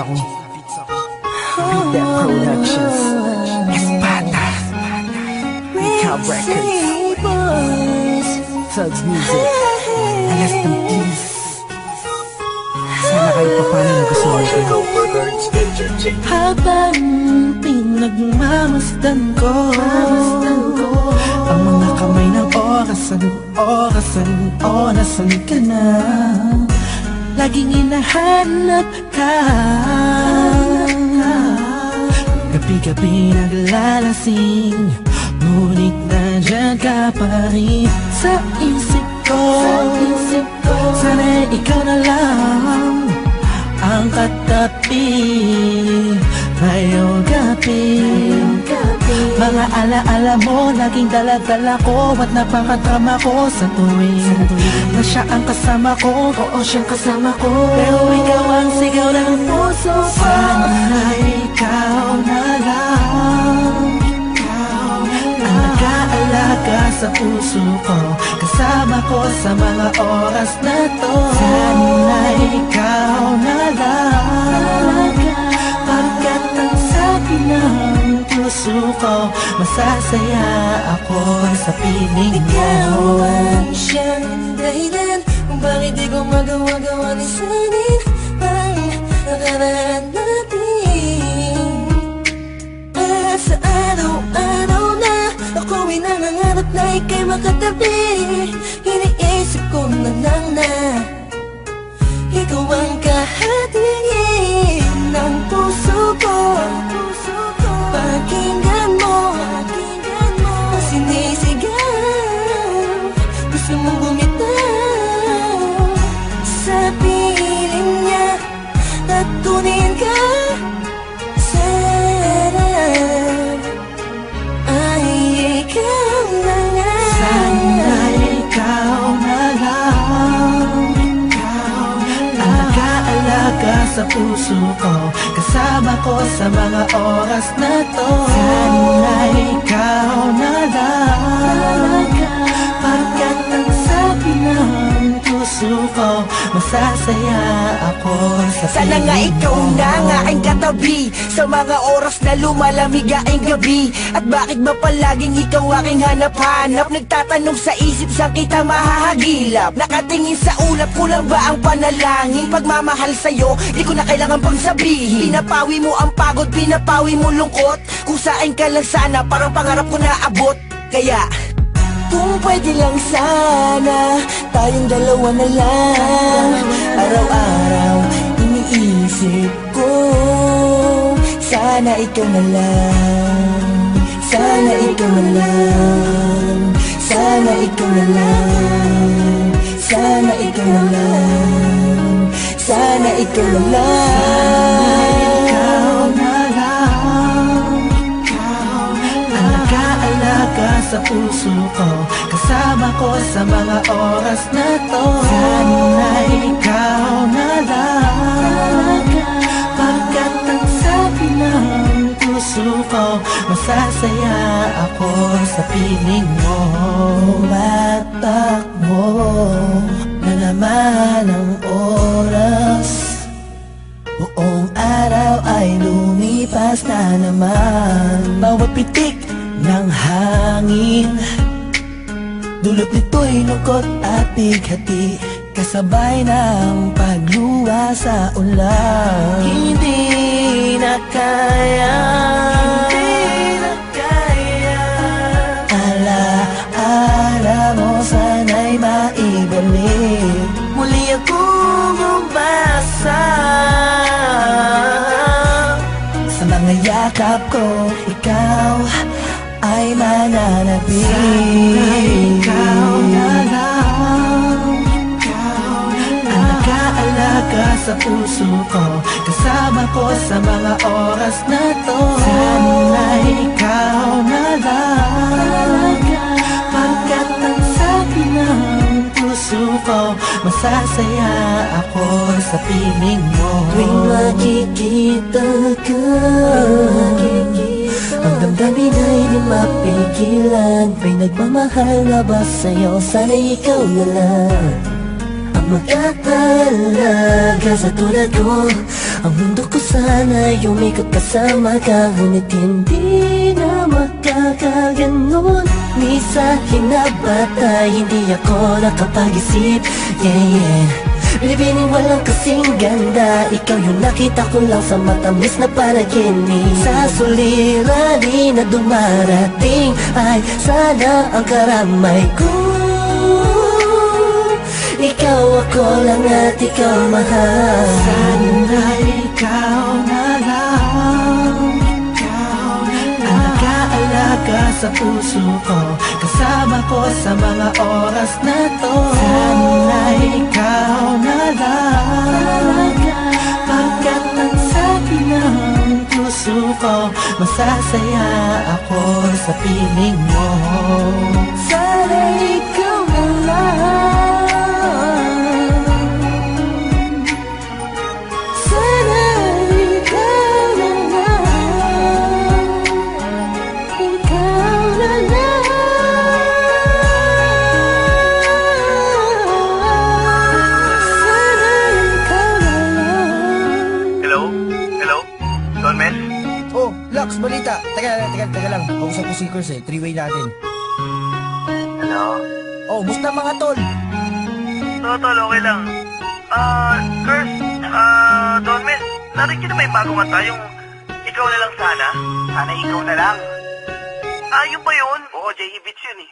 ako. Beat That Productions, Espada, Ikaw Records, Thugs Music, Alas ng Peace. Sana kayo paano nagustuhan ko. Habang pinagmamasdan ko ang mga kamay ng orasan ka na. Laging hinahanap ka, gabi-gabi naglalasing, ngunit nandyan ka pa rin sa isip ko. Sana ikaw na lang ang katabi ngayong gabi. Mga alaala mo laging dala-dala ko, at napakadrama ko sa tuwing na siya ang kasama ko. Oo, siyang kasama ko, pero ikaw ang sigaw ng puso ko. Sana ikaw na lang ang nag-aalaga sa puso ko, kasama ko sa mga oras na to. Sana ikaw na lang, pagkat ang sabi ng puso ko, masasaya ako sa piling mo. Ikaw ang siyang dahilan kung bakit di ko magawa-gawa ni sanin ang nakaraan natin. At sa araw-araw na ako'y nangangarap na ika'y makatabi, iniisip ko na lang na ikaw ang kahatingin ng puso ko. Pakinggan mo ang sinisigaw, gusto mong bumitaw sa piling niya at tunin ka. Sana ay ikaw na nga. Sana ikaw na lang ang nag-aalaga sa puso ko, kasama ko sa mga oras na to. Sana ikaw na lang, pagkat ang sabi ng puso ko, masasaya ako sa piling mo. Sana nga ikaw na nga ang katabi sa mga oras na lumalamig ang gabi. At bakit ba palaging ikaw aking hanap-hanap? Nagtatanong sa isip, saan kita mahahagilap? Nakatingin sa ulap, kulang ba ang panalangin? Pagmamahal sa'yo, di ko na kailangan pang sabihin. Pinapawi mo ang pagod, pinapawi mo lungkot. Kung saan ka lang sana, parang pangarap ko na abot. Kaya kung pwede lang sana, tayong dalawa na lang. Araw-araw iniisip ko, sana ikaw na lang. Sana ikaw na lang. Sana ikaw na lang. Sana ikaw na lang. Sana ikaw na lang. Ikaw na lang ang nag-aalaga sa puso ko, kasama ko sa mga oras na to. Sana ikaw na lang, pagkat ang sabi ng puso ko, masasaya ako sa piling mo. Tumatakbo na naman ang oras, buong araw ay lumipas na naman. Bawat pitik ng hangin, dulot nito'y lungkot at bighati, kasabay ng pagluwa sa ulan. Hindi na kaya, alaala mo sana'y maibalik. Muli akong umasa sa mga yakap ko, ikaw ay mananatili. Sana ikaw na lang ang nag-aalaga sa puso ko, kasama ko sa mga oras na to. Sana ikaw na lang, pagkat ang sabi ng puso ko, masasaya ako sa piling mo. Tuwing makikita ka, ang damdamin ay di mapigilan. May nagmamahal na ba sa'yo? Sana ikaw na lang ang magkatalaga sa tulad ko. Ang mundo ko sana'y umikot kasama ka, ngunit hindi na magkakaganon. Misa hinabatay, hindi ako nakapag-isip. Binibining walang kasing ganda, ikaw yung nakita ko lang sa matamis na panaginip. Sa suliranin na dumarating ay sana ang karamay ko. Ikaw ako lang at ikaw mahal. Sana ikaw na lang, ang nag-aalaga sa puso ko, kasama ko sa mga oras na to. Sana ikaw na lang, pagkat ang sabi ng puso ko, masasaya ako sa piling mo. Sana ikaw na lang, Lux, balita. Teka lang. Kausap ko si Kurs eh. Three-way natin. Hello? Oh, musta mga tol? Tol, okay lang. Kurs, Don Mel, narinig niyo na may bago kanta yung Ikaw na lang sana? Sana ikaw na lang. Yun ba yun? Oo, J.E. Beats yun eh.